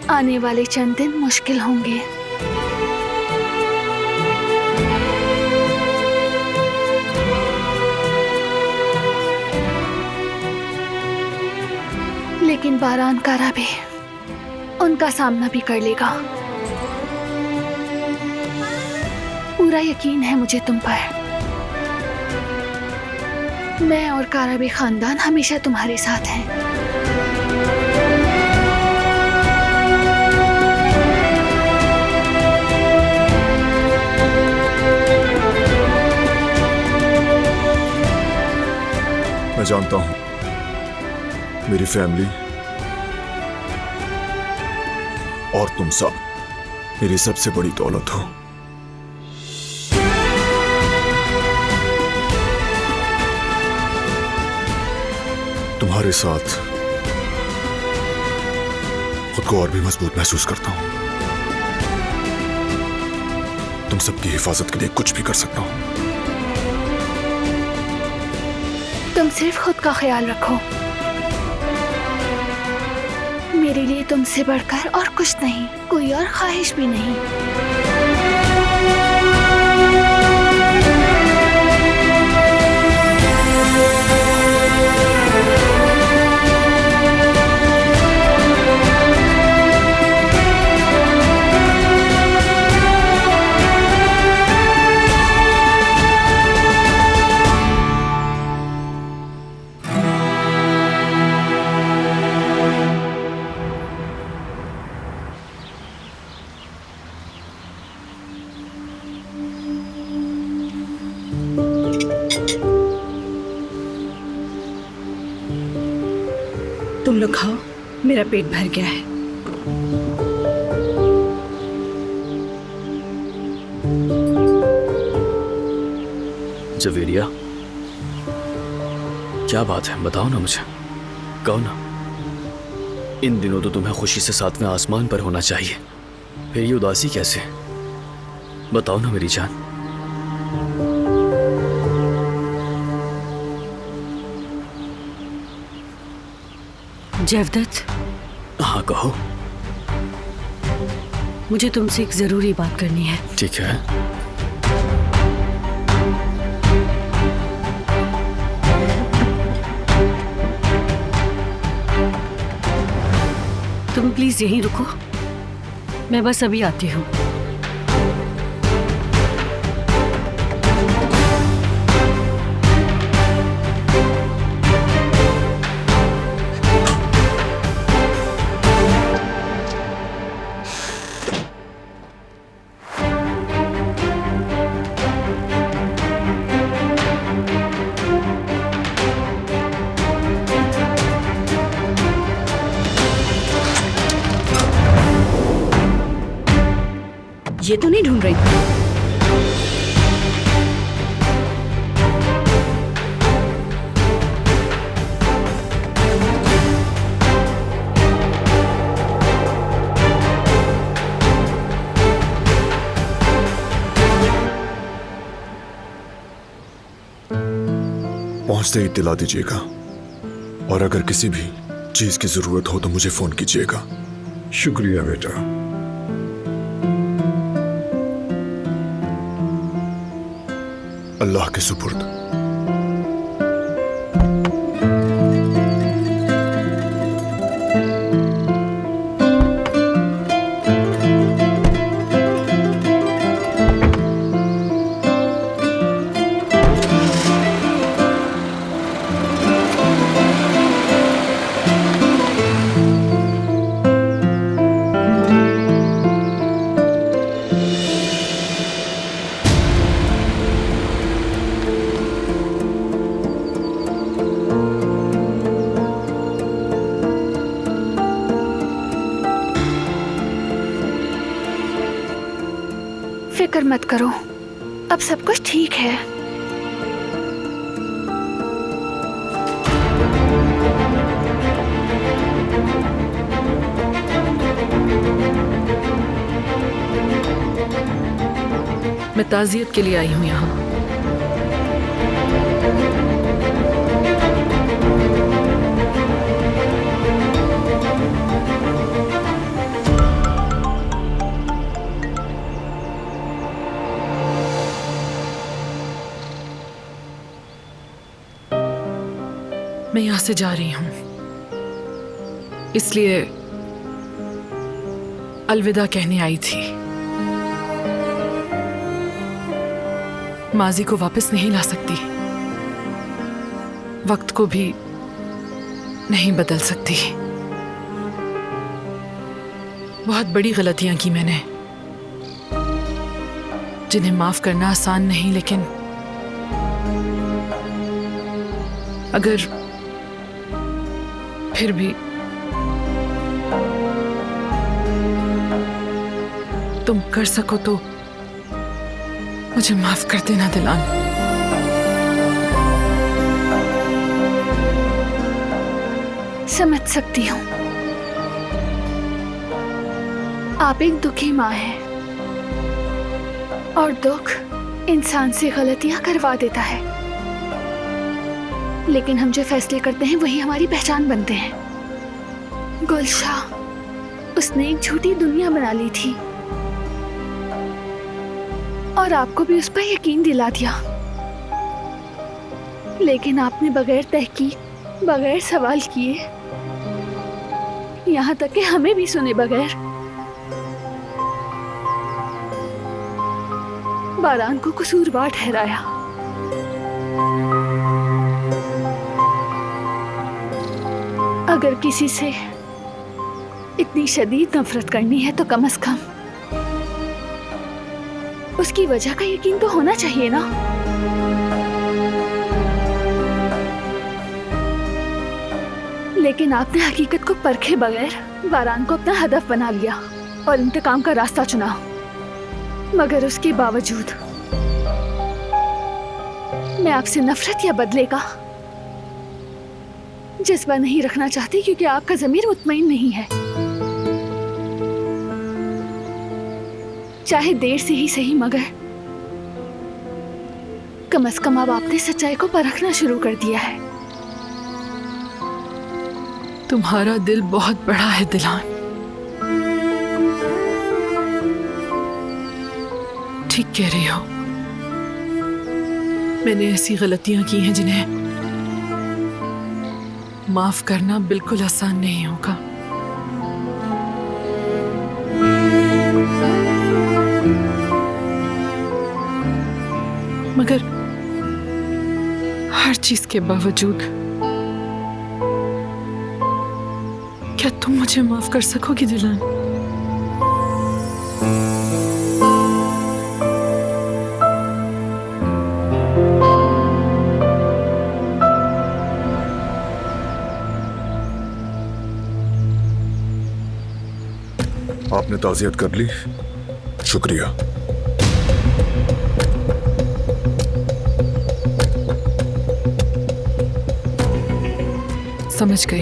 आने वाले चंद दिन मुश्किल होंगे। लेकिन बारान कारा भी उनका सामना भी कर लेगा। पूरा यकीन है मुझे तुम पर। मैं और काराबी खानदान हमेशा तुम्हारे साथ हैं। मैं जानता हूं मेरी फैमिली और तुम सब मेरी सबसे बड़ी दौलत हो। तुम्हारे साथ खुद को और भी मजबूत महसूस करता हूं। तुम सबकी हिफाजत के लिए कुछ भी कर सकता हूं। तुम सिर्फ खुद का ख्याल रखो। मेरे लिए तुमसे बढ़कर और कुछ नहीं, कोई और ख्वाहिश भी नहीं। तुम लोग खाओ, मेरा पेट भर गया है। जवेरिया, क्या बात है? बताओ ना मुझे, कहो ना। इन दिनों तो तुम्हें खुशी से सातवें आसमान पर होना चाहिए, फिर ये उदासी कैसे? बताओ ना मेरी जान। जवदत, हाँ कहो। मुझे तुमसे एक जरूरी बात करनी है। ठीक है। तुम प्लीज यहीं रुको, मैं बस अभी आती हूँ। ये तो नहीं ढूंढ रही। पहुंचते ही दिला दीजिएगा, और अगर किसी भी चीज की जरूरत हो तो मुझे फोन कीजिएगा। शुक्रिया बेटा। अल्लाह के सुपुर्द। फिक्र मत करो, अब सब कुछ ठीक है। मैं ताज़ियत के लिए आई हूँ यहाँ। मैं यहाँ से जा रही हूँ, इसलिए अलविदा कहने आई थी। माजी को वापस नहीं ला सकती, वक्त को भी नहीं बदल सकती। बहुत बड़ी गलतियां की मैंने, जिन्हें माफ करना आसान नहीं, लेकिन अगर फिर भी तुम कर सको तो मुझे माफ कर देना दिलान। समझ सकती हूँ, आप एक दुखी माँ हैं और दुख इंसान से गलतियां करवा देता है, लेकिन हम जो फैसले करते हैं वही हमारी पहचान बनते हैं। गुलशाह, उसने एक झूठी दुनिया बना ली थी और आपको भी उस पर यकीन दिला दिया, लेकिन आपने बगैर तहकीक, बगैर सवाल किए, यहाँ तक कि हमें भी सुने बगैर बारान को कसूरवार ठहराया। अगर किसी से इतनी शदीद नफरत करनी है तो कम से कम उसकी वजह का यकीन तो होना चाहिए ना। लेकिन आपने हकीकत को परखे बगैर बारान को अपना हदफ बना लिया और इंतकाम का रास्ता चुना। मगर उसके बावजूद मैं आपसे नफरत या बदले का जज्बा नहीं रखना चाहती, क्योंकि आपका ज़मीर मुतमईन नहीं है। चाहे देर से ही सही, मगर कम से कम अब आपने सच्चाई को परखना शुरू कर दिया है। तुम्हारा दिल बहुत बड़ा है दिलान, ठीक कह रही हो। मैंने ऐसी गलतियां की हैं जिन्हें माफ करना बिल्कुल आसान नहीं होगा। मगर हर चीज के बावजूद क्या तुम मुझे माफ कर सकोगी दिलान? आपने ताज़ियत कर ली, शुक्रिया। समझ गई।